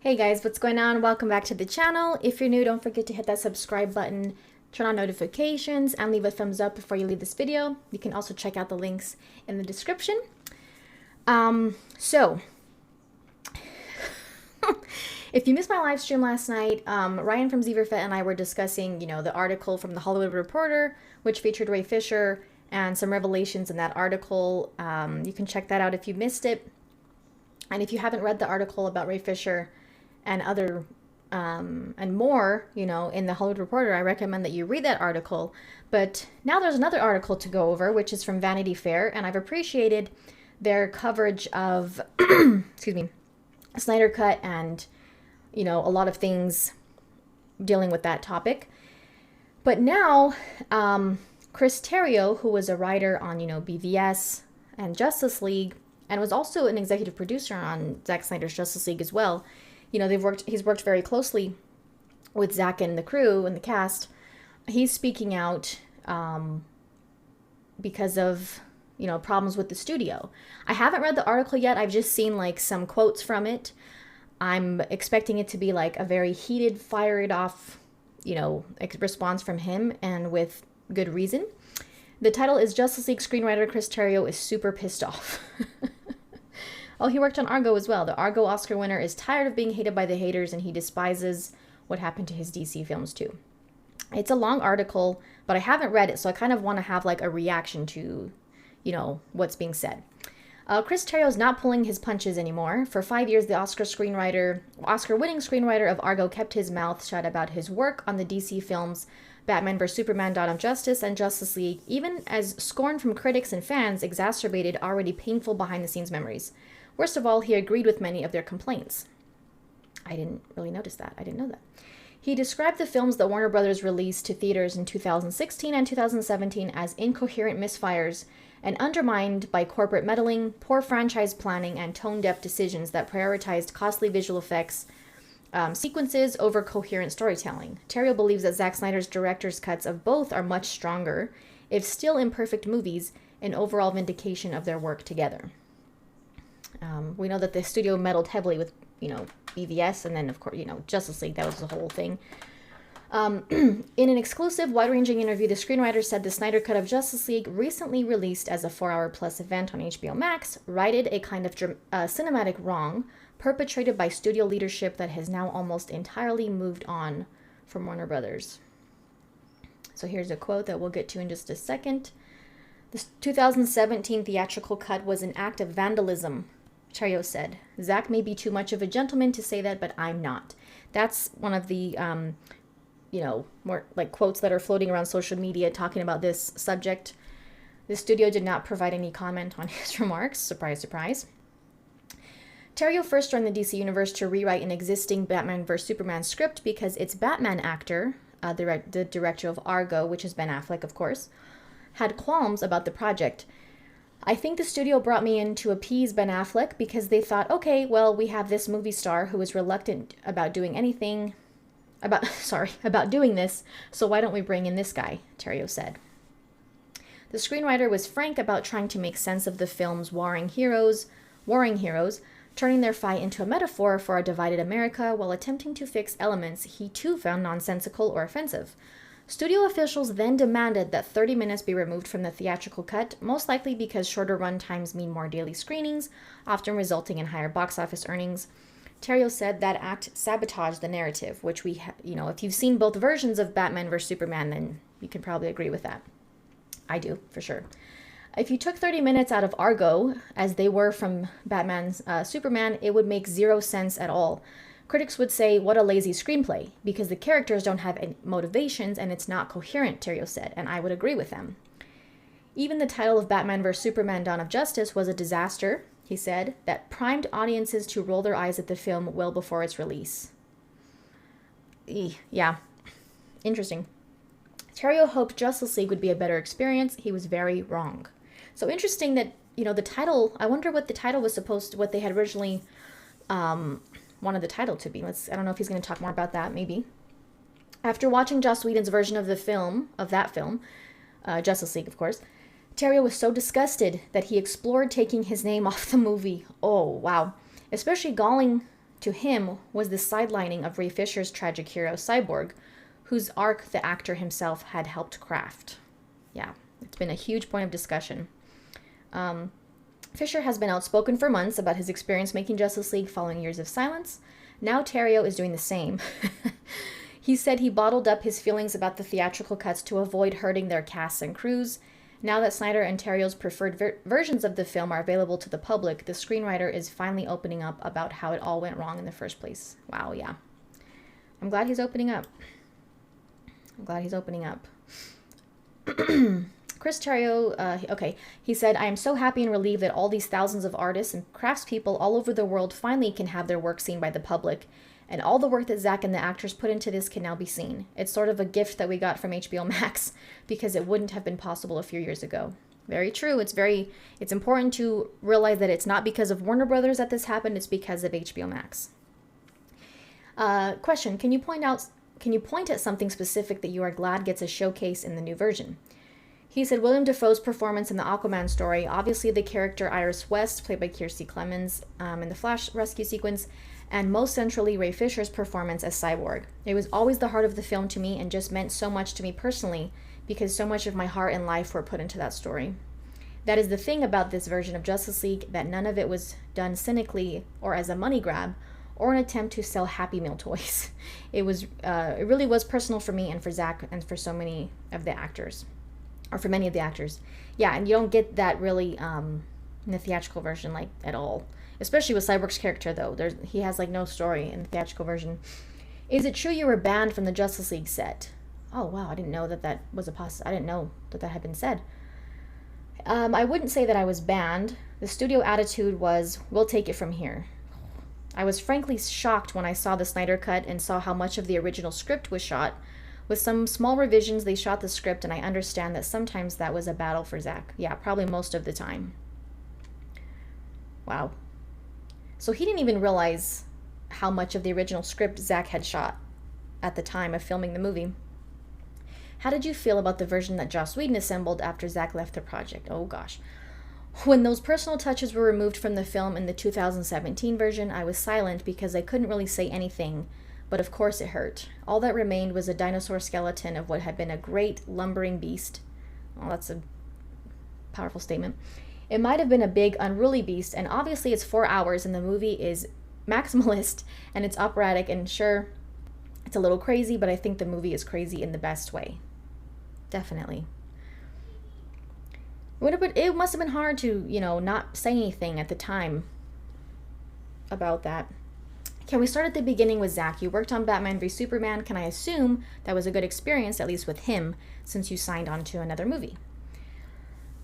Hey guys, what's going on? Welcome back to the channel. If you're new, don't forget to hit that subscribe button, turn on notifications, and leave a thumbs up before you leave this video. You can also check out the links in the description. So, if you missed my live stream last night, Ryan from Zeverfet and I were discussing, the article from the Hollywood Reporter, which featured Ray Fisher and some revelations in that article. You can check that out if you missed it. And if you haven't read the article about Ray Fisher and other and more, in the Hollywood Reporter, I recommend that you read that article. But now there's another article to go over, which is from Vanity Fair, and I've appreciated their coverage of, excuse me, Snyder Cut and, a lot of things dealing with that topic. But now, Chris Terrio, who was a writer on, BVS and Justice League, and was also an executive producer on Zack Snyder's Justice League as well. He's worked very closely with Zack and the crew and the cast. He's speaking out because of, problems with the studio. I haven't read the article yet. I've just seen some quotes from it. I'm expecting it to be a very heated, fired off, response from him, and with good reason. The title is Justice League screenwriter Chris Terrio is super pissed off. Oh, he worked on Argo as well. The Argo Oscar winner is tired of being hated by the haters, and he despises what happened to his DC films too. It's a long article, but I haven't read it, so I kind of want to have a reaction to, what's being said. Chris Terrio is not pulling his punches anymore. For 5 years, the Oscar-winning screenwriter of Argo kept his mouth shut about his work on the DC films Batman vs. Superman, Dawn of Justice, and Justice League, even as scorn from critics and fans exacerbated already painful behind-the-scenes memories. Worst of all, he agreed with many of their complaints. I didn't really notice that. I didn't know that. He described the films that Warner Brothers released to theaters in 2016 and 2017 as incoherent misfires and undermined by corporate meddling, poor franchise planning, and tone-deaf decisions that prioritized costly visual effects sequences over coherent storytelling. Terrio believes that Zack Snyder's director's cuts of both are much stronger, if still imperfect movies, in overall vindication of their work together. We know that the studio meddled heavily with, BVS, and then, of course, Justice League. That was the whole thing. In an exclusive, wide-ranging interview, the screenwriter said the Snyder Cut of Justice League, recently released as a 4-hour-plus event on HBO Max, righted a kind of cinematic wrong perpetrated by studio leadership that has now almost entirely moved on from Warner Brothers. So here's a quote that we'll get to in just a second. The 2017 theatrical cut was an act of vandalism, Terrio said. Zack may be too much of a gentleman to say that, but I'm not. That's one of the, more quotes that are floating around social media talking about this subject. The studio did not provide any comment on his remarks. Surprise, surprise. Terrio first joined the DC Universe to rewrite an existing Batman vs. Superman script because its Batman actor, the director of Argo, which is Ben Affleck, of course, had qualms about the project. I think the studio brought me in to appease Ben Affleck because they thought, okay, well, we have this movie star who is reluctant about doing this, so why don't we bring in this guy, Terrio said. The screenwriter was frank about trying to make sense of the film's warring heroes, turning their fight into a metaphor for a divided America while attempting to fix elements he too found nonsensical or offensive. Studio officials then demanded that 30 minutes be removed from the theatrical cut, most likely because shorter run times mean more daily screenings, often resulting in higher box office earnings. Terrio said that act sabotaged the narrative, which if you've seen both versions of Batman vs. Superman, then you can probably agree with that. I do, for sure. If you took 30 minutes out of Argo, as they were from Batman's Superman, it would make zero sense at all. Critics would say, what a lazy screenplay, because the characters don't have any motivations and it's not coherent, Terrio said, and I would agree with them. Even the title of Batman vs. Superman, Dawn of Justice was a disaster, he said, that primed audiences to roll their eyes at the film well before its release. Yeah, interesting. Terrio hoped Justice League would be a better experience. He was very wrong. So interesting that, the title, I wonder what the title was what they had originally wanted the title to be. I don't know if he's going to talk more about that, maybe. After watching Joss Whedon's version of that film, Justice League, of course, Terrio was so disgusted that he explored taking his name off the movie. Oh, wow. Especially galling to him was the sidelining of Ray Fisher's tragic hero, Cyborg, whose arc the actor himself had helped craft. Yeah, it's been a huge point of discussion. Fisher has been outspoken for months about his experience making Justice League following years of silence. Now Terrio is doing the same. He said he bottled up his feelings about the theatrical cuts to avoid hurting their casts and crews. Now that Snyder and Terrio's preferred versions of the film are available to the public, the screenwriter is finally opening up about how it all went wrong in the first place. Wow, yeah. I'm glad he's opening up. Chris Terrio, he said, "I am so happy and relieved that all these thousands of artists and craftspeople all over the world finally can have their work seen by the public. And all the work that Zack and the actors put into this can now be seen. It's sort of a gift that we got from HBO Max because it wouldn't have been possible a few years ago." Very true. It's important to realize that it's not because of Warner Brothers that this happened. It's because of HBO Max. Question: Can you point at something specific that you are glad gets a showcase in the new version? He said Willem Dafoe's performance in the Aquaman story, obviously the character Iris West, played by Kiersey Clemons, in the Flash rescue sequence, and most centrally Ray Fisher's performance as Cyborg. It was always the heart of the film to me and just meant so much to me personally because so much of my heart and life were put into that story. That is the thing about this version of Justice League, that none of it was done cynically or as a money grab or an attempt to sell Happy Meal toys. It really was personal for me and for Zack and for so many of the actors, or for many of the actors. Yeah, and you don't get that really in the theatrical version, like, at all. Especially with Cyborg's character, though. He has, like, no story in the theatrical version. Is it true you were banned from the Justice League set? Oh, wow, I didn't know that was I didn't know that had been said. I wouldn't say that I was banned. The studio attitude was, we'll take it from here. I was frankly shocked when I saw the Snyder Cut and saw how much of the original script was shot. With some small revisions, they shot the script, and I understand that sometimes that was a battle for Zack. Yeah, probably most of the time. Wow. So he didn't even realize how much of the original script Zack had shot at the time of filming the movie. How did you feel about the version that Joss Whedon assembled after Zack left the project? Oh gosh. When those personal touches were removed from the film in the 2017 version, I was silent because I couldn't really say anything, but of course it hurt. All that remained was a dinosaur skeleton of what had been a great lumbering beast. Well, that's a powerful statement. It might have been a big, unruly beast, and obviously it's 4 hours, and the movie is maximalist, and it's operatic, and sure, it's a little crazy, but I think the movie is crazy in the best way. Definitely. It must have been hard to, not say anything at the time about that. Can we start at the beginning with Zack? You worked on Batman v Superman. Can I assume that was a good experience, at least with him, since you signed on to another movie?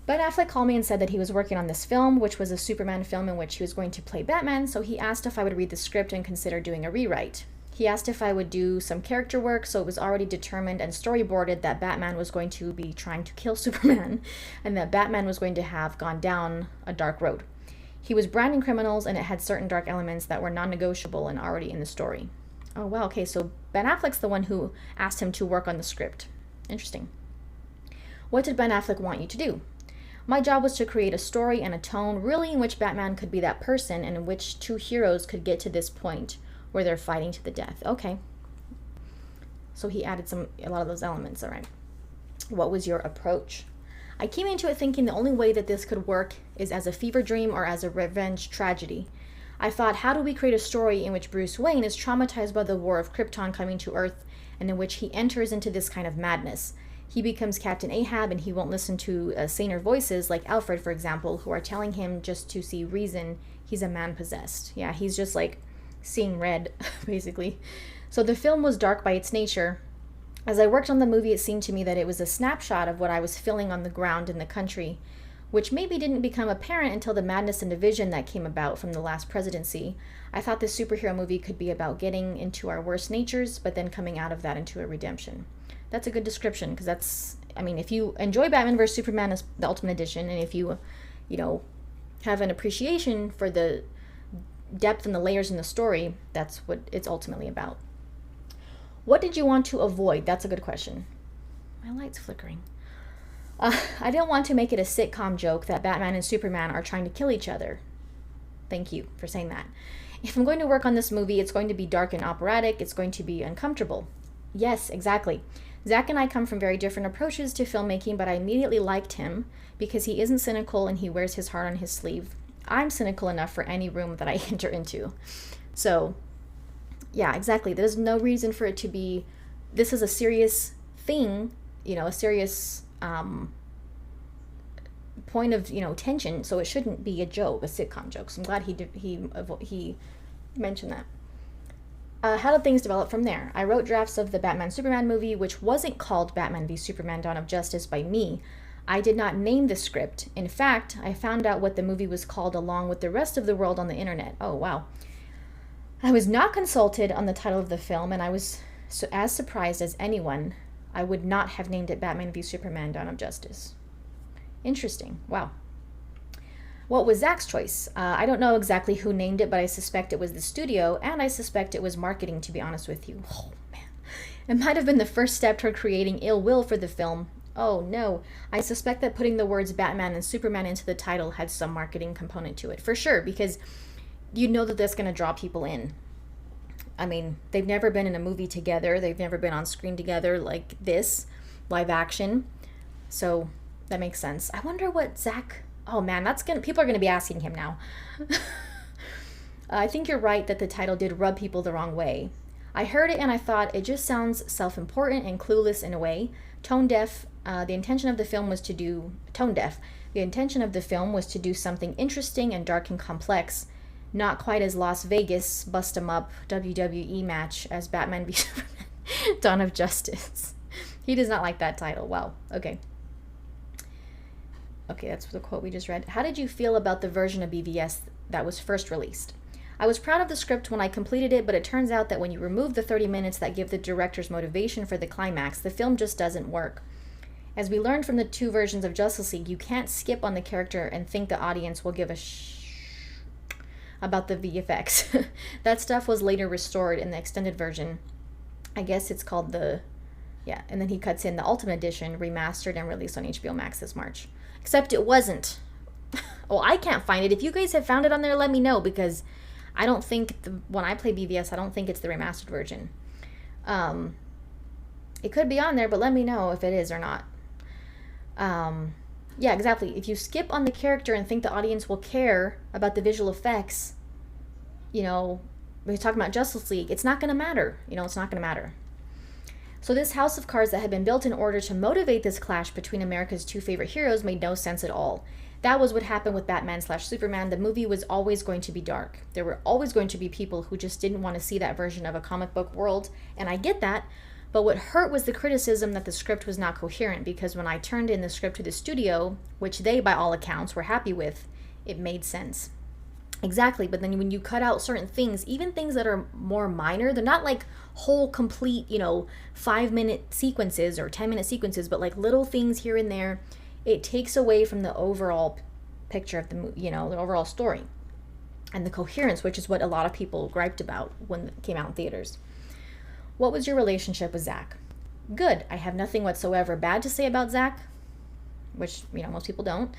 Ben Affleck called me and said that he was working on this film, which was a Superman film in which he was going to play Batman, so he asked if I would read the script and consider doing a rewrite. He asked if I would do some character work, so it was already determined and storyboarded that Batman was going to be trying to kill Superman, and that Batman was going to have gone down a dark road. He was branding criminals, and it had certain dark elements that were non-negotiable and already in the story. Oh, wow, okay, so Ben Affleck's the one who asked him to work on the script. Interesting. What did Ben Affleck want you to do? My job was to create a story and a tone, really, in which Batman could be that person and in which two heroes could get to this point where they're fighting to the death. Okay. So he added a lot of those elements, all right. What was your approach? I came into it thinking the only way that this could work is as a fever dream or as a revenge tragedy. I thought, how do we create a story in which Bruce Wayne is traumatized by the war of Krypton coming to Earth, and in which he enters into this kind of madness? He becomes Captain Ahab, and he won't listen to saner voices like Alfred, for example, who are telling him just to see reason he's a man possessed. Yeah, he's just like seeing red, basically. So the film was dark by its nature. As I worked on the movie, it seemed to me that it was a snapshot of what I was feeling on the ground in the country, which maybe didn't become apparent until the madness and division that came about from the last presidency. I thought this superhero movie could be about getting into our worst natures, but then coming out of that into a redemption. That's a good description, because if you enjoy Batman vs. Superman as the Ultimate Edition, and if you, have an appreciation for the depth and the layers in the story, that's what it's ultimately about. What did you want to avoid? That's a good question. My light's flickering. I didn't want to make it a sitcom joke that Batman and Superman are trying to kill each other. Thank you for saying that. If I'm going to work on this movie, it's going to be dark and operatic. It's going to be uncomfortable. Yes, exactly. Zack and I come from very different approaches to filmmaking, but I immediately liked him because he isn't cynical and he wears his heart on his sleeve. I'm cynical enough for any room that I enter into. So, yeah, exactly. There's no reason for it to be, this is a serious thing, a serious point of, tension, so it shouldn't be a joke, a sitcom joke. So I'm glad he mentioned that. How did things develop from there? I wrote drafts of the Batman Superman movie, which wasn't called Batman v Superman Dawn of Justice by me. I did not name the script. In fact, I found out what the movie was called along with the rest of the world on the internet. Oh, wow. I was not consulted on the title of the film, and I was as surprised as anyone. I would not have named it Batman v Superman Dawn of Justice. Interesting. Wow. What was Zack's choice? I don't know exactly who named it, but I suspect it was the studio, and I suspect it was marketing, to be honest with you. Oh, man. It might have been the first step toward creating ill will for the film. Oh, no. I suspect that putting the words Batman and Superman into the title had some marketing component to it. For sure, because you know that that's going to draw people in. I mean, they've never been in a movie together. They've never been on screen together like this, live action. So that makes sense. I wonder what Zack... Oh man, people are gonna be asking him now. I think you're right that the title did rub people the wrong way. I heard it and I thought it just sounds self-important and clueless in a way. Tone deaf. The intention of the film was to do something interesting and dark and complex, not quite as Las Vegas bust 'em up WWE match as Batman v Superman Dawn of Justice. He does not like that title. Wow. Okay. Okay, that's the quote we just read. How did you feel about the version of BVS that was first released? I was proud of the script when I completed it, but it turns out that when you remove the 30 minutes that give the director's motivation for the climax, the film just doesn't work. As we learned from the two versions of Justice League, you can't skip on the character and think the audience will give a about the VFX. That stuff was later restored in the extended version. I guess it's called and then he cuts in the Ultimate Edition, remastered and released on HBO Max this March. Except it wasn't. Well, I can't find it. If you guys have found it on there, let me know, because I don't think, when I play BVS, I don't think it's the remastered version. It could be on there, but let me know if it is or not. Yeah, exactly. If you skip on the character and think the audience will care about the visual effects, when you're talking about Justice League, it's not going to matter. It's not going to matter. So this house of cards that had been built in order to motivate this clash between America's two favorite heroes made no sense at all. That was what happened with Batman/Superman. The movie was always going to be dark. There were always going to be people who just didn't want to see that version of a comic book world, and I get that, but what hurt was the criticism that the script was not coherent, because when I turned in the script to the studio, which they, by all accounts, were happy with, it made sense. Exactly, but then when you cut out certain things, even things that are more minor, they're not like whole complete 5-minute sequences or 10-minute sequences, but like little things here and there, it takes away from the overall picture of the movie, the overall story and the coherence, which is what a lot of people griped about when it came out in theaters. What was your relationship with Zack? Good. I have nothing whatsoever bad to say about Zack, which most people don't.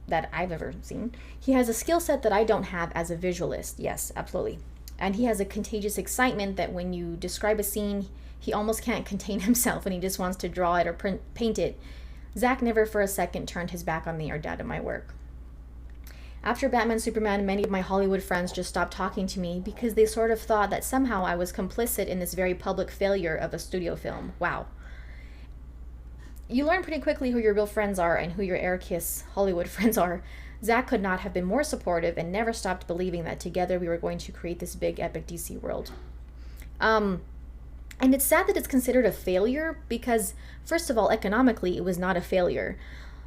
That I've ever seen. He has a skill set that I don't have as a visualist. Yes, absolutely. And he has a contagious excitement that when you describe a scene, he almost can't contain himself and he just wants to draw it or paint it. Zack never for a second turned his back on me or doubted my work. After Batman Superman, many of my Hollywood friends just stopped talking to me because they sort of thought that somehow I was complicit in this very public failure of a studio film. Wow. You learn pretty quickly who your real friends are and who your air kiss Hollywood friends are. Zack could not have been more supportive and never stopped believing that together we were going to create this big epic DC world. And it's sad that it's considered a failure because, first of all, economically, it was not a failure.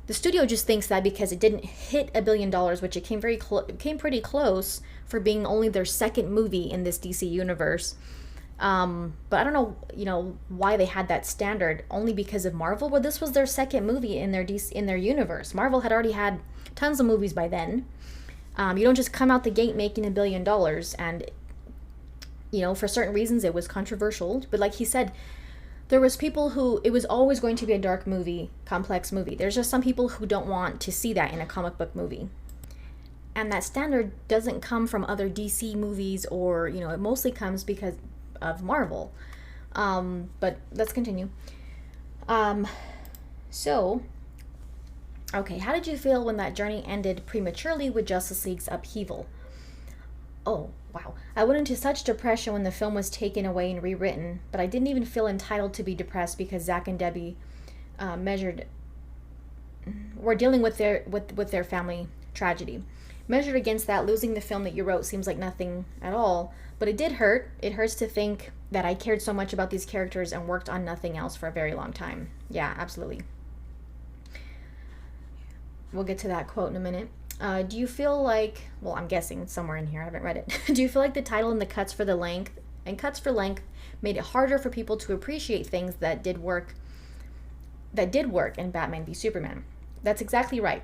The studio just thinks that because it didn't hit $1 billion, which it came pretty close for being only their second movie in this DC universe. But I don't know, why they had that standard, only because of Marvel. Well, this was their second movie in their universe. Marvel had already had tons of movies by then. You don't just come out the gate making $1 billion, and for certain reasons it was controversial. But like he said, there was people who, it was always going to be a dark movie, complex movie. There's just some people who don't want to see that in a comic book movie. And that standard doesn't come from other DC movies, or, it mostly comes because of Marvel. But let's continue. So, okay, how did you feel when that journey ended prematurely with Justice League's Upheaval? Oh, wow. I went into such depression when the film was taken away and rewritten, but I didn't even feel entitled to be depressed because Zack and Debbie were dealing with their family tragedy. Measured against that, losing the film that you wrote seems like nothing at all, but it did hurt. It hurts to think that I cared so much about these characters and worked on nothing else for a very long time. Yeah, absolutely. We'll get to that quote in a minute. Do you feel like, well, I'm guessing it's somewhere in here, I haven't read it. Do you feel like the title and the cuts for length made it harder for people to appreciate things that did work in Batman v Superman? That's exactly right.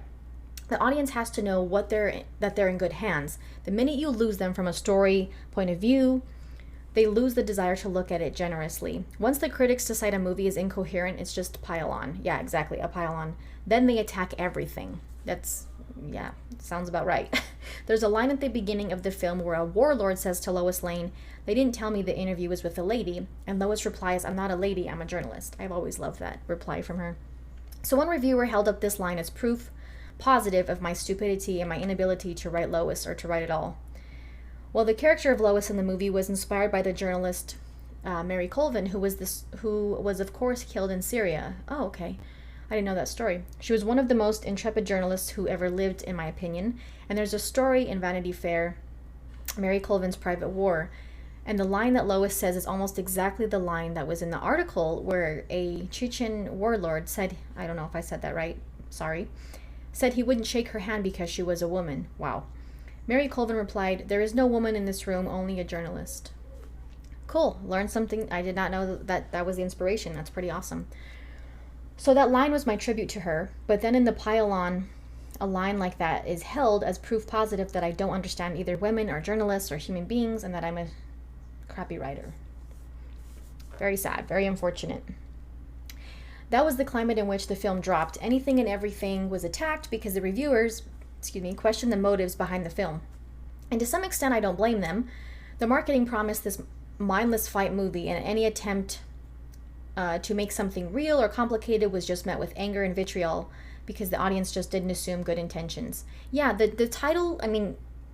The audience has to know that they're in good hands. The minute you lose them from a story point of view, they lose the desire to look at it generously. Once the critics decide a movie is incoherent, it's just pile on. Yeah, exactly, a pile on. Then they attack everything. Sounds about right. There's a line at the beginning of the film where a warlord says to Lois Lane, "They didn't tell me the interview was with a lady," and Lois replies, "I'm not a lady, I'm a journalist." I've always loved that reply from her. So one reviewer held up this line as proof positive of my stupidity and my inability to write Lois, or to write at all. Well, the character of Lois in the movie was inspired by the journalist Mary Colvin, who was of course killed in Syria. Oh, okay. I didn't know that story. She was one of the most intrepid journalists who ever lived, in my opinion. And there's a story in Vanity Fair, Mary Colvin's Private War. And the line that Lois says is almost exactly the line that was in the article where a Chechen warlord said, I don't know if I said that right, sorry, said he wouldn't shake her hand because she was a woman. Wow. Mary Colvin replied, "There is no woman in this room, only a journalist." Cool. Learned something. I did not know that was the inspiration. That's pretty awesome. So that line was my tribute to her, but then in the pile-on, a line like that is held as proof positive that I don't understand either women or journalists or human beings, and that I'm a crappy writer. Very sad, very unfortunate. That was the climate in which the film dropped. Anything and everything was attacked because the reviewers, questioned the motives behind the film. And to some extent, I don't blame them. The marketing promised this mindless fight movie, and any attempt to make something real or complicated was just met with anger and vitriol because the audience just didn't assume good intentions. Yeah, the title,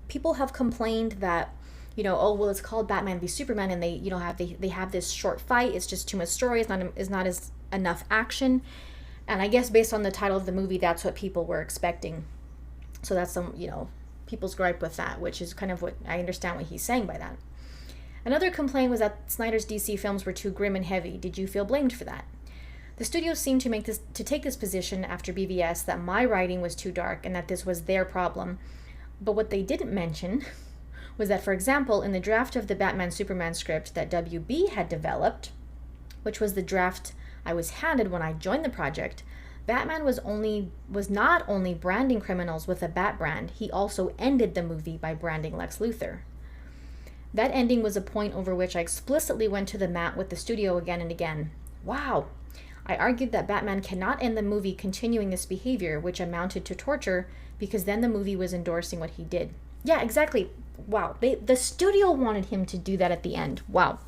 people have complained that, it's called Batman v Superman, and they have this short fight. It's just too much story. It's not as enough action. And I guess based on the title of the movie, that's what people were expecting. So that's some, people's gripe with that, which is kind of what I understand what he's saying by that. Another complaint was that Snyder's DC films were too grim and heavy. Did you feel blamed for that? The studios seemed to take this position after BVS, that my writing was too dark and that this was their problem. But what they didn't mention was that, for example, in the draft of the Batman Superman script that WB had developed, which was the draft I was handed when I joined the project, Batman was not only branding criminals with a Bat brand, he also ended the movie by branding Lex Luthor. That ending was a point over which I explicitly went to the mat with the studio again and again. Wow! I argued that Batman cannot end the movie continuing this behavior, which amounted to torture, because then the movie was endorsing what he did. Yeah, exactly. Wow. The studio wanted him to do that at the end. Wow.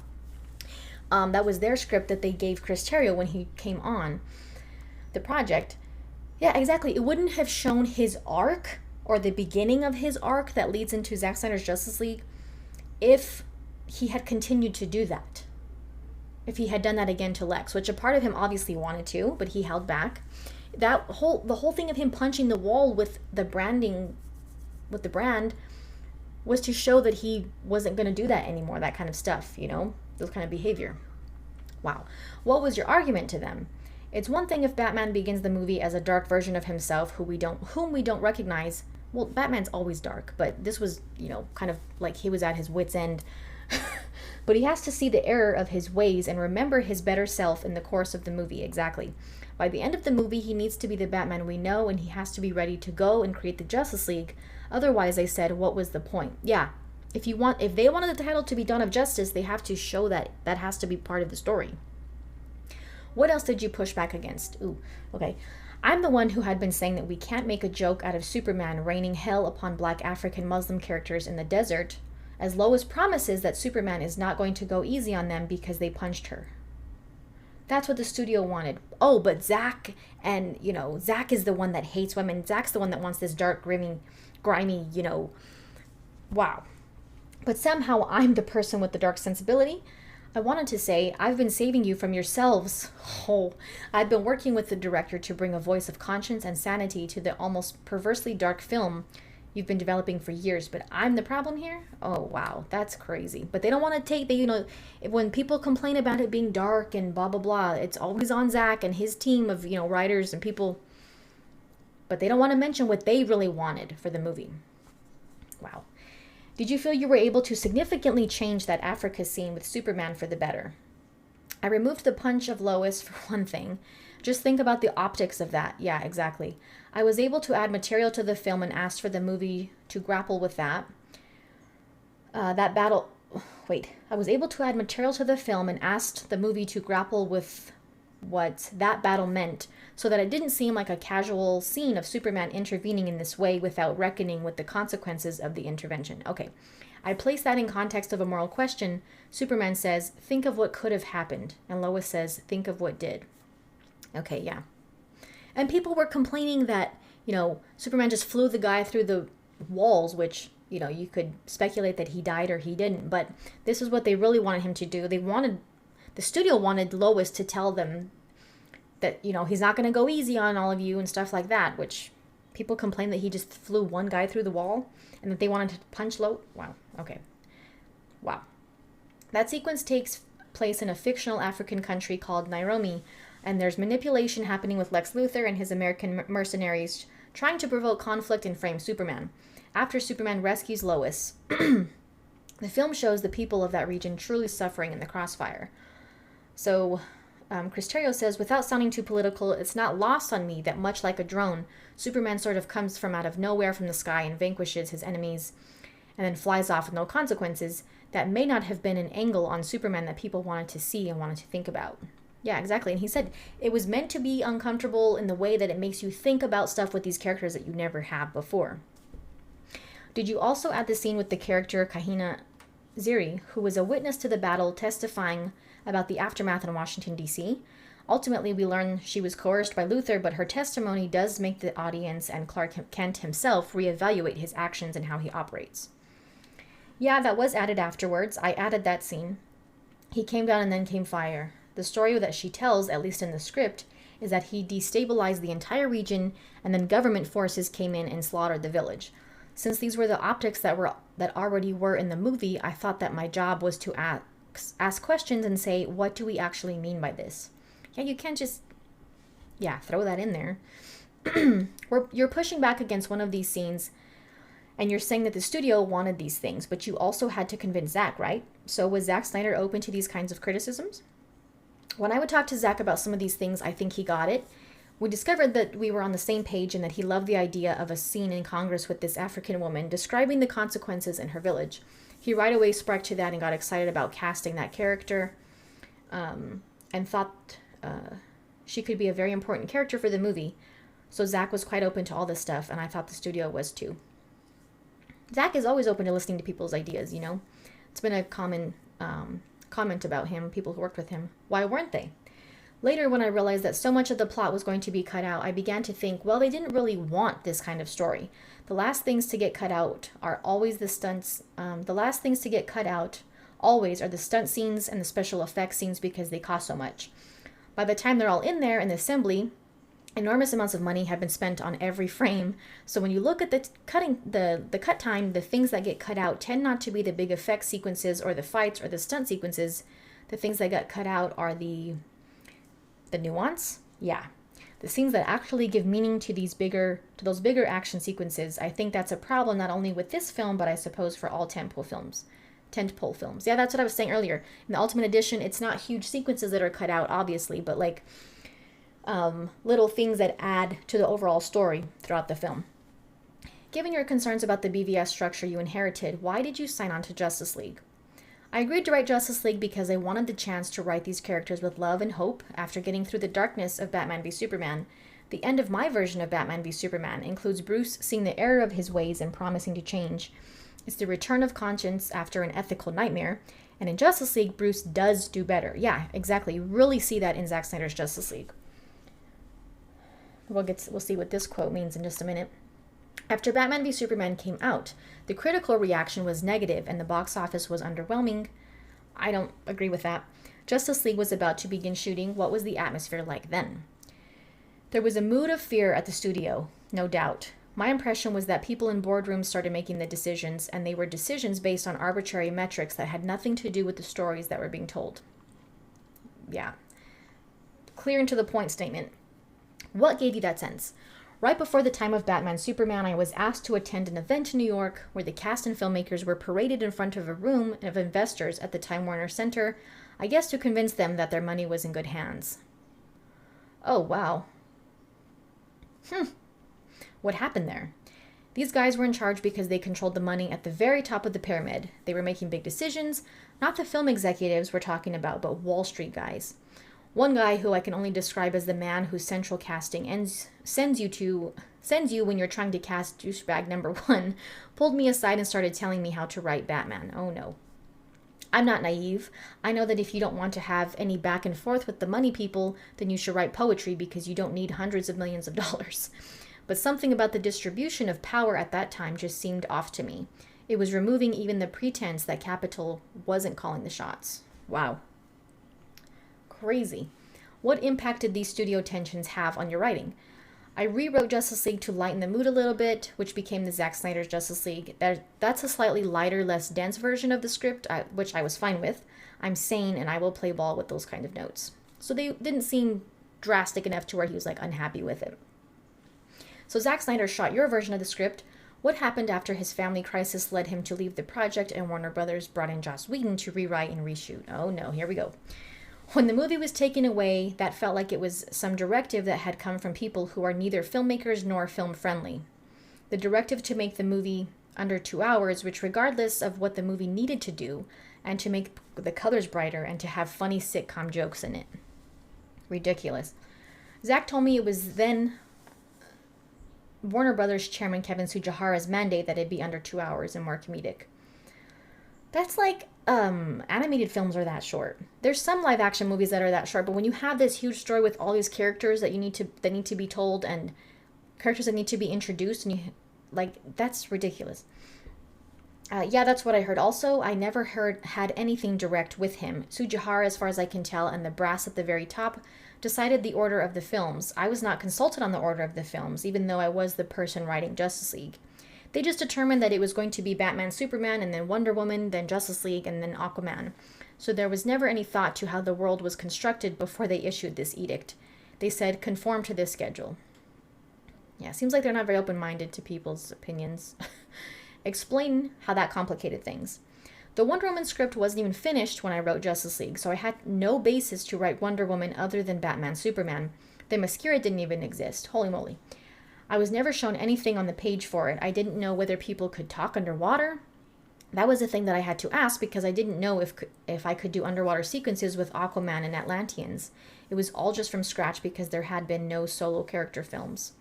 That was their script that they gave Chris Terrio when he came on the project. Yeah, exactly. It wouldn't have shown his arc, or the beginning of his arc that leads into Zack Snyder's Justice League, if he had continued to do that. If he had done that again to Lex, which a part of him obviously wanted to, but he held back. The whole thing of him punching the wall with the brand, was to show that he wasn't going to do that anymore, that kind of stuff, those kind of behavior. Wow. What was your argument to them? It's one thing if Batman begins the movie as a dark version of himself whom we don't recognize. Well, Batman's always dark, but this was, kind of like he was at his wit's end. But he has to see the error of his ways and remember his better self in the course of the movie. Exactly. By the end of the movie, he needs to be the Batman we know, and he has to be ready to go and create the Justice League. Otherwise, I said, what was the point? Yeah. If they wanted the title to be Dawn of Justice, they have to show that has to be part of the story. What else did you push back against? Ooh, okay. I'm the one who had been saying that we can't make a joke out of Superman raining hell upon black African Muslim characters in the desert, as Lois promises that Superman is not going to go easy on them because they punched her. That's what the studio wanted. Oh, but Zack, and, Zack is the one that hates women. Zack's the one that wants this dark, grimy, wow. But somehow I'm the person with the dark sensibility. I wanted to say, I've been saving you from yourselves. Oh, I've been working with the director to bring a voice of conscience and sanity to the almost perversely dark film you've been developing for years, but I'm the problem here? Oh, wow, that's crazy. But they don't want to take the, when people complain about it being dark and blah, blah, blah, it's always on Zack and his team of, writers and people. But they don't want to mention what they really wanted for the movie. Wow. Did you feel you were able to significantly change that Africa scene with Superman for the better? I removed the punch of Lois for one thing. Just think about the optics of that. Yeah, exactly. I was able to add material to the film and asked for the movie to grapple with that. I was able to add material to the film and asked the movie to grapple with what that battle meant so that it didn't seem like a casual scene of Superman intervening in this way without reckoning with the consequences of the intervention. Okay, I place that in context of a moral question. Superman says, think of what could have happened. And Lois says, think of what did. Okay, yeah. And people were complaining that, Superman just flew the guy through the walls, which, you could speculate that he died or he didn't. But this is what they really wanted him to do. The studio wanted Lois to tell them that, he's not going to go easy on all of you and stuff like that, which people complained that he just flew one guy through the wall and that they wanted to punch Lois. Wow. Okay. Wow. That sequence takes place in a fictional African country called Nairobi, and there's manipulation happening with Lex Luthor and his American mercenaries trying to provoke conflict and frame Superman. After Superman rescues Lois, the film shows the people of that region truly suffering in the crossfire. So, Chris Terrio says, without sounding too political, it's not lost on me that much like a drone, Superman sort of comes from out of nowhere from the sky and vanquishes his enemies and then flies off with no consequences. That may not have been an angle on Superman that people wanted to see and wanted to think about. Yeah, exactly. And he said it was meant to be uncomfortable in the way that it makes you think about stuff with these characters that you never have before. Did you also add the scene with the character Kahina Ziri, who was a witness to the battle, testifying about the aftermath in Washington, D.C.? Ultimately, we learn she was coerced by Luthor, but her testimony does make the audience and Clark Kent himself reevaluate his actions and how he operates. Yeah, that was added afterwards. I added that scene. He came down and then came fire. The story that she tells, at least in the script, is that he destabilized the entire region and then government forces came in and slaughtered the village. Since these were the optics that already were in the movie, I thought that my job was to ask questions and say, what do we actually mean by this? Yeah, you can't just, throw that in there. You're pushing back against one of these scenes and you're saying that the studio wanted these things, but you also had to convince Zack, right? So was Zack Snyder open to these kinds of criticisms? When I would talk to Zack about some of these things, I think he got it. We discovered that we were on the same page and that he loved the idea of a scene in Congress with this African woman describing the consequences in her village. He right away sparked to that and got excited about casting that character and thought she could be a very important character for the movie. So Zack was quite open to all this stuff, and I thought the studio was too. Zack is always open to listening to people's ideas, It's been a common comment about him, people who worked with him. Why weren't they? Later, when I realized that so much of the plot was going to be cut out, I began to think, well, they didn't really want this kind of story. The last things to get cut out are always the stunts. The last things to get cut out always are the stunt scenes and the special effects scenes because they cost so much. By the time they're all in there in the assembly, enormous amounts of money have been spent on every frame. So when you look at the cut time, the things that get cut out tend not to be the big effect sequences or the fights or the stunt sequences. The things that got cut out are the nuance. Yeah. The scenes that actually give meaning to those bigger action sequences. I think that's a problem not only with this film, but I suppose for all tentpole films. Yeah, that's what I was saying earlier. In the Ultimate Edition, it's not huge sequences that are cut out, obviously, but like little things that add to the overall story throughout the film. Given your concerns about the BVS structure you inherited, why did you sign on to Justice League? I agreed to write Justice League because I wanted the chance to write these characters with love and hope after getting through the darkness of Batman v Superman. The end of my version of Batman v Superman includes Bruce seeing the error of his ways and promising to change. It's the return of conscience after an ethical nightmare. And in Justice League, Bruce does do better. Yeah, exactly. You really see that in Zack Snyder's Justice League. We'll see what this quote means in just a minute. After Batman v Superman came out, the critical reaction was negative and the box office was underwhelming. I don't agree with that. Justice League was about to begin shooting. What was the atmosphere like then? There was a mood of fear at the studio, no doubt. My impression was that people in boardrooms started making the decisions, and they were decisions based on arbitrary metrics that had nothing to do with the stories that were being told. Yeah. Clear and to the point statement. What gave you that sense? Right before the time of Batman Superman, I was asked to attend an event in New York where the cast and filmmakers were paraded in front of a room of investors at the Time Warner Center, I guess to convince them that their money was in good hands. Oh, wow. What happened there? These guys were in charge because they controlled the money at the very top of the pyramid. They were making big decisions, not the film executives we're talking about, but Wall Street guys. One guy, who I can only describe as the man whose central casting sends you when you're trying to cast douchebag number one, pulled me aside and started telling me how to write Batman. Oh no. I'm not naive. I know that if you don't want to have any back and forth with the money people, then you should write poetry because you don't need hundreds of millions of dollars. But something about the distribution of power at that time just seemed off to me. It was removing even the pretense that capital wasn't calling the shots. Wow. Crazy. What impact did these studio tensions have on your writing? I rewrote Justice League to lighten the mood a little bit, which became the Zack Snyder's Justice League. That's a slightly lighter, less dense version of the script, which I was fine with. I'm sane and I will play ball with those kind of notes. So they didn't seem drastic enough to where he was unhappy with it. So Zack Snyder shot your version of the script. What happened after his family crisis led him to leave the project and Warner Brothers brought in Joss Whedon to rewrite and reshoot? Oh no, here we go. When the movie was taken away, that felt like it was some directive that had come from people who are neither filmmakers nor film-friendly. The directive to make the movie under 2 hours, which regardless of what the movie needed to do, and to make the colors brighter and to have funny sitcom jokes in it. Ridiculous. Zack told me it was then Warner Brothers chairman Kevin Tsujihara's mandate that it be under 2 hours and more comedic. That's like animated films are that short. There's some live action movies that are that short, but when you have this huge story with all these characters that need to be told and characters that need to be introduced, and that's ridiculous. Yeah, that's what I heard. Also, I never had anything direct with him. Tsujihara, as far as I can tell, and the brass at the very top decided the order of the films. I was not consulted on the order of the films, even though I was the person writing Justice League. They just determined that it was going to be Batman, Superman, and then Wonder Woman, then Justice League, and then Aquaman. So there was never any thought to how the world was constructed before they issued this edict. They said, conform to this schedule. Yeah, seems like they're not very open-minded to people's opinions. Explain how that complicated things. The Wonder Woman script wasn't even finished when I wrote Justice League, so I had no basis to write Wonder Woman other than Batman, Superman. The mascara didn't even exist. Holy moly. I was never shown anything on the page for it. I didn't know whether people could talk underwater. That was a thing that I had to ask because I didn't know if I could do underwater sequences with Aquaman and Atlanteans. It was all just from scratch because there had been no solo character films.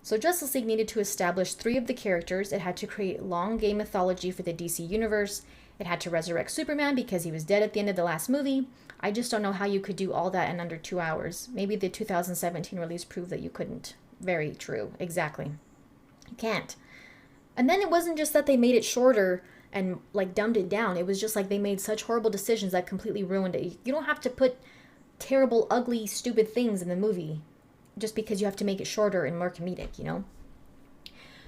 So Justice League needed to establish 3 of the characters. It had to create long game mythology for the DC universe. It had to resurrect Superman because he was dead at the end of the last movie. I just don't know how you could do all that in under 2 hours. Maybe the 2017 release proved that you couldn't. Very true. Exactly. You can't. And then it wasn't just that they made it shorter and dumbed it down. It was just they made such horrible decisions that completely ruined it. You don't have to put terrible, ugly, stupid things in the movie just because you have to make it shorter and more comedic, you know?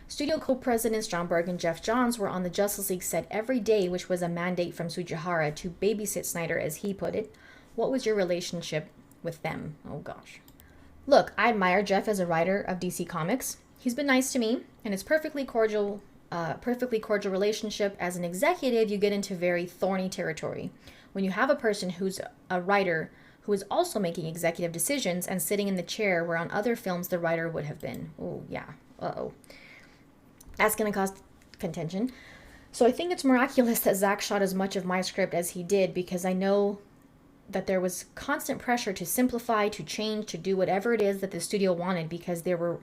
Studio co-presidents John Berg and Jeff Johns were on the Justice League set every day, which was a mandate from Tsujihara to babysit Snyder, as he put it. What was your relationship with them? Oh gosh. Look, I admire Jeff as a writer of DC Comics. He's been nice to me, and it's perfectly cordial relationship. As an executive, you get into very thorny territory. When you have a person who's a writer who is also making executive decisions and sitting in the chair where on other films the writer would have been. Oh, yeah. Uh-oh. That's going to cause contention. So I think it's miraculous that Zack shot as much of my script as he did, because I know that there was constant pressure to simplify, to change, to do whatever it is that the studio wanted, because there were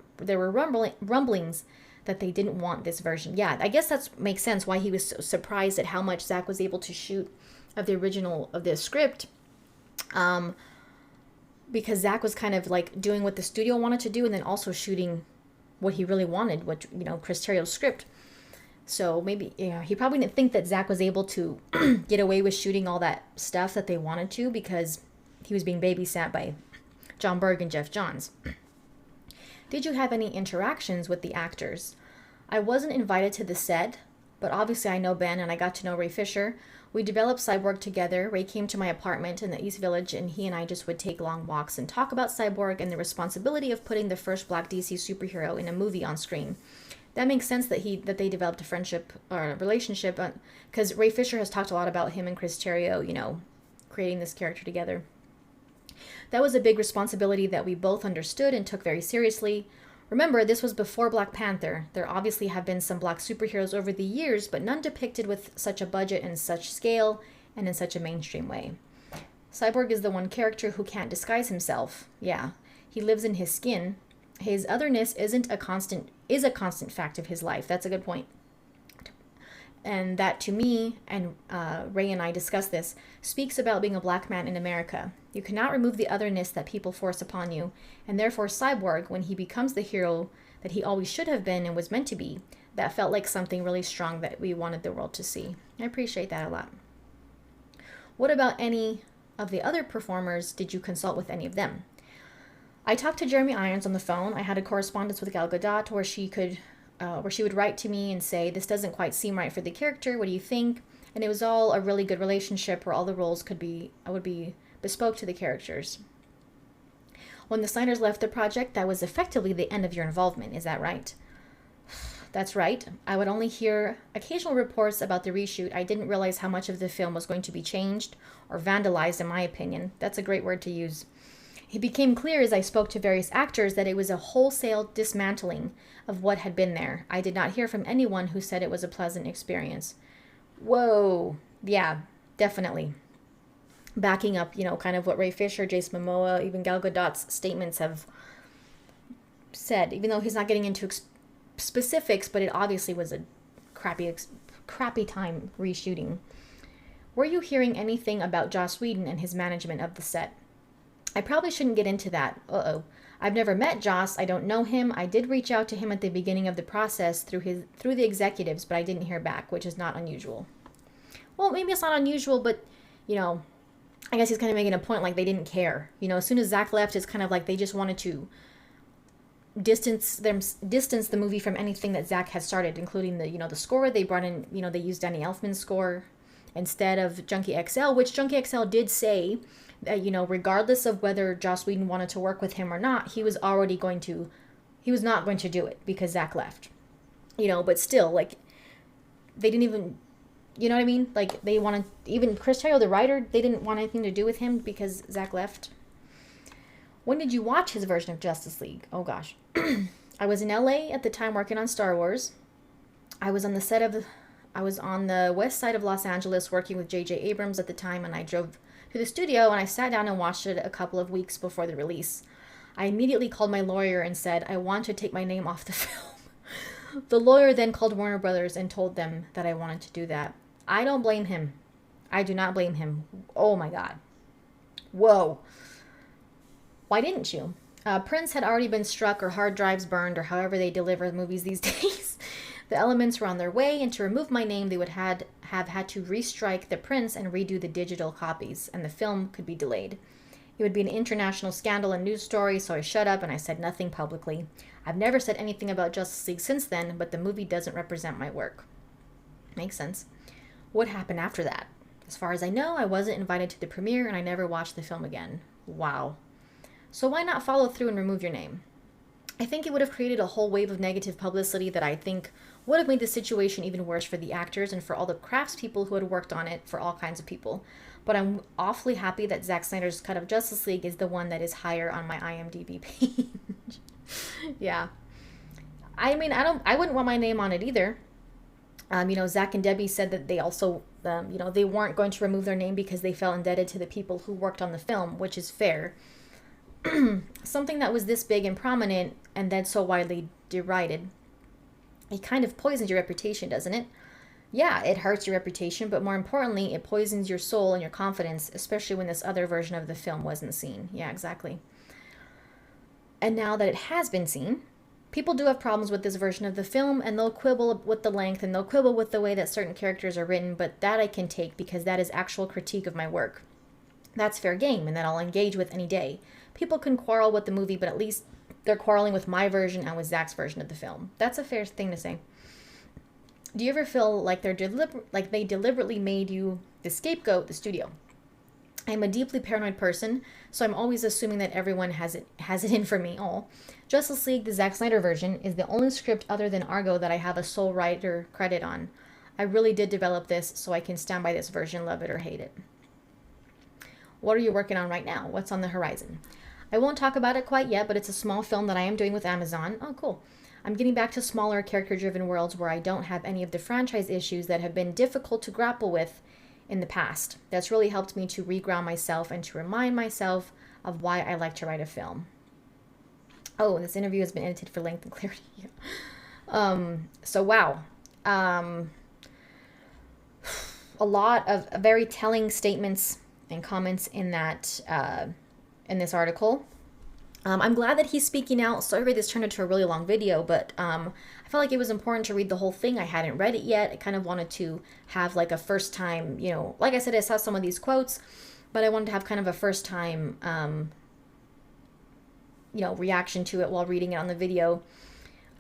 rumblings that they didn't want this version. Yeah, I guess that makes sense why he was so surprised at how much Zack was able to shoot of the original of the script. Because Zack was kind of like doing what the studio wanted to do, and then also shooting what he really wanted, what, Chris Terrio's script. So maybe, he probably didn't think that Zack was able to get away with shooting all that stuff that they wanted to, because he was being babysat by John Berg and Jeff Johns. Did you have any interactions with the actors? I wasn't invited to the set, but obviously I know Ben and I got to know Ray Fisher. We developed Cyborg together. Ray came to my apartment in the East Village, and he and I just would take long walks and talk about Cyborg and the responsibility of putting the first Black DC superhero in a movie on screen. That makes sense that they developed a friendship or a relationship, because Ray Fisher has talked a lot about him and Chris Terrio, creating this character together. That was a big responsibility that we both understood and took very seriously. Remember, this was before Black Panther. There obviously have been some Black superheroes over the years, but none depicted with such a budget and such scale and in such a mainstream way. Cyborg is the one character who can't disguise himself. Yeah, he lives in his skin. His otherness is a constant fact of his life. That's a good point. And that, to me, and Ray and I discussed this, speaks about being a Black man in America. You cannot remove the otherness that people force upon you, and therefore Cyborg, when he becomes the hero that he always should have been and was meant to be, that felt like something really strong that we wanted the world to see. I appreciate that a lot. What about any of the other performers? Did you consult with any of them? I talked to Jeremy Irons on the phone. I had a correspondence with Gal Gadot where she would write to me and say, this doesn't quite seem right for the character. What do you think? And it was all a really good relationship where all the roles would be bespoke to the characters. When the Snyders left the project, that was effectively the end of your involvement. Is that right? That's right. I would only hear occasional reports about the reshoot. I didn't realize how much of the film was going to be changed or vandalized, in my opinion. That's a great word to use. It became clear as I spoke to various actors that it was a wholesale dismantling of what had been there. I did not hear from anyone who said it was a pleasant experience. Whoa. Yeah, definitely. Backing up, kind of what Ray Fisher, Jason Momoa, even Gal Gadot's statements have said, even though he's not getting into specifics, but it obviously was a crappy time reshooting. Were you hearing anything about Joss Whedon and his management of the set? I probably shouldn't get into that. I've never met Joss. I don't know him. I did reach out to him at the beginning of the process through the executives, but I didn't hear back, which is not unusual. Well, maybe it's not unusual, but, I guess he's kind of making a point like they didn't care. As soon as Zack left, it's kind of like they just wanted to distance the movie from anything that Zack had started, including the score. They brought in, they used Danny Elfman's score instead of Junkie XL, which Junkie XL did say that, regardless of whether Joss Whedon wanted to work with him or not, he was not going to do it because Zack left. But still, like, they didn't even, you know what I mean? Like, they wanted, even Chris Terrio, the writer, they didn't want anything to do with him because Zack left. When did you watch his version of Justice League? Oh, gosh. I was in LA at the time working on Star Wars. I was on the west side of Los Angeles working with J.J. Abrams at the time, and I drove to the studio and I sat down and watched it a couple of weeks before the release. I immediately called my lawyer and said, I want to take my name off the film. The lawyer then called Warner Brothers and told them that I wanted to do that. I don't blame him. I do not blame him. Oh my God. Whoa. Why didn't you? Prints had already been struck or hard drives burned or however they deliver movies these days. The elements were on their way, and to remove my name, they would have had to restrike the prints and redo the digital copies, and the film could be delayed. It would be an international scandal and news story, so I shut up and I said nothing publicly. I've never said anything about Justice League since then, but the movie doesn't represent my work. Makes sense. What happened after that? As far as I know, I wasn't invited to the premiere and I never watched the film again. Wow. So why not follow through and remove your name? I think it would have created a whole wave of negative publicity that I think would have made the situation even worse for the actors and for all the craftspeople who had worked on it, for all kinds of people. But I'm awfully happy that Zack Snyder's cut of Justice League is the one that is higher on my IMDb page. Yeah. I mean, I wouldn't want my name on it either. Zack and Debbie said that they also, they weren't going to remove their name because they felt indebted to the people who worked on the film, which is fair. Something that was this big and prominent and then so widely derided, it kind of poisons your reputation, doesn't it? Yeah, it hurts your reputation, but more importantly, it poisons your soul and your confidence, especially when this other version of the film wasn't seen. Yeah, exactly. And now that it has been seen, people do have problems with this version of the film, and they'll quibble with the length and they'll quibble with the way that certain characters are written, but that I can take because that is actual critique of my work. That's fair game, and that I'll engage with any day. People can quarrel with the movie, but at least they're quarreling with my version and with Zack's version of the film. That's a fair thing to say. Do you ever feel like they deliberately made you the scapegoat, the studio? I'm a deeply paranoid person, so I'm always assuming that everyone has it in for me. Oh, Justice League, the Zack Snyder version, is the only script other than Argo that I have a sole writer credit on. I really did develop this, so I can stand by this version, love it or hate it. What are you working on right now? What's on the horizon? I won't talk about it quite yet, but it's a small film that I am doing with Amazon. Oh, cool. I'm getting back to smaller, character-driven worlds where I don't have any of the franchise issues that have been difficult to grapple with in the past. That's really helped me to reground myself and to remind myself of why I like to write a film. Oh, this interview has been edited for length and clarity. So wow. A lot of very telling statements and comments in that in this article. I'm glad that he's speaking out. Sorry this turned into a really long video, but I felt like it was important to read the whole thing. I hadn't read it yet. I kind of wanted to have like a first time, like I said, I saw some of these quotes, but I wanted to have kind of a first time, reaction to it while reading it on the video.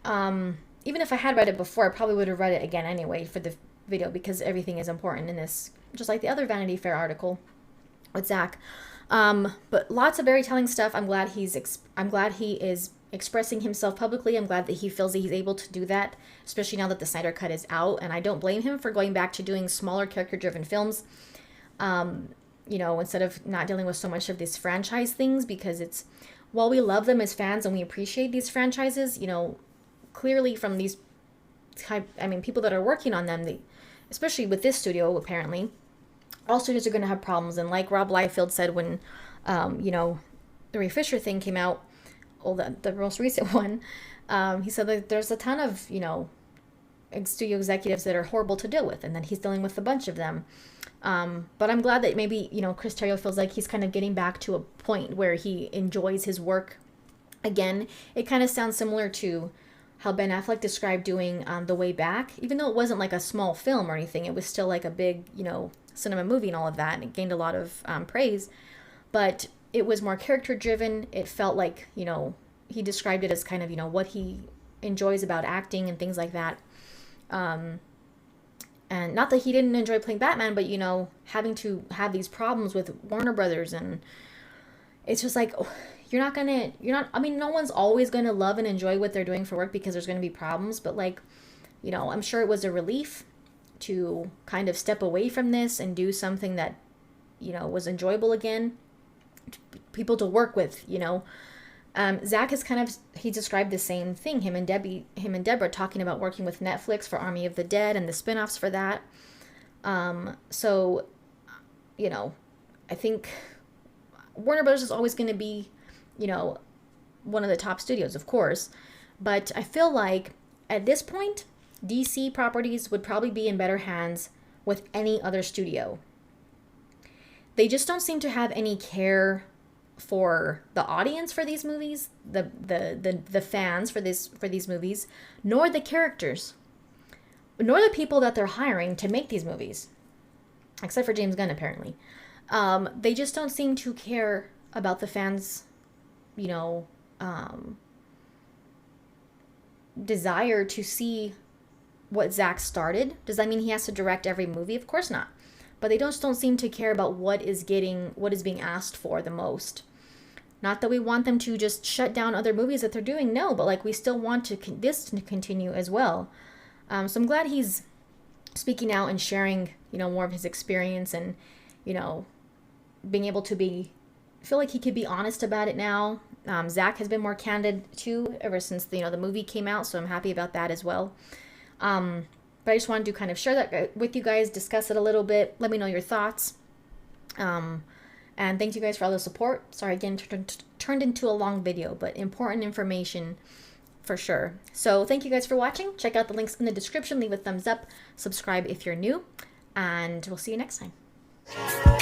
Even if I had read it before, I probably would have read it again anyway for the video because everything is important in this, just like the other Vanity Fair article with Zack. But lots of very telling stuff. I'm glad he is expressing himself publicly. I'm glad that he feels that he's able to do that, especially now that the Snyder Cut is out. And I don't blame him for going back to doing smaller character-driven films, instead of not dealing with so much of these franchise things, because while we love them as fans and we appreciate these franchises, clearly from these people that are working on them, especially with this studio, apparently, all studios are going to have problems. And like Rob Liefeld said when, the Ray Fisher thing came out, the most recent one, he said that there's a ton of, studio executives that are horrible to deal with, and that he's dealing with a bunch of them. But I'm glad that maybe, Chris Terrio feels like he's kind of getting back to a point where he enjoys his work again. It kind of sounds similar to how Ben Affleck described doing The Way Back. Even though it wasn't like a small film or anything, it was still like a big, cinema movie and all of that, and it gained a lot of praise. But it was more character driven. It felt like, he described it as kind of, what he enjoys about acting and things like that. And not that he didn't enjoy playing Batman, but, having to have these problems with Warner Brothers, and it's just like, no one's always going to love and enjoy what they're doing for work because there's going to be problems, but like, I'm sure it was a relief to kind of step away from this and do something that, was enjoyable again, people to work with, Zack has he described the same thing, him and Deborah talking about working with Netflix for Army of the Dead and the spin-offs for that. So, I think Warner Bros. Is always going to be, one of the top studios, of course, but I feel like at this point, DC properties would probably be in better hands with any other studio. They just don't seem to have any care for the audience for these movies, the fans for these movies, nor the characters, nor the people that they're hiring to make these movies, except for James Gunn apparently. They just don't seem to care about the fans, desire to see what Zack started. Does that mean he has to direct every movie? Of course not. But they don't seem to care about what is being asked for the most. Not that we want them to just shut down other movies that they're doing, no, but like we still want this to continue as well. So I'm glad he's speaking out and sharing, more of his experience and, being able to feel like he could be honest about it now. Zack has been more candid too ever since the movie came out, so I'm happy about that as well. But I just wanted to kind of share that with you guys, discuss it a little bit. Let me know your thoughts. And thank you guys for all the support. Sorry, again, turned into a long video, but important information for sure. So thank you guys for watching. Check out the links in the description. Leave a thumbs up. Subscribe if you're new. And we'll see you next time.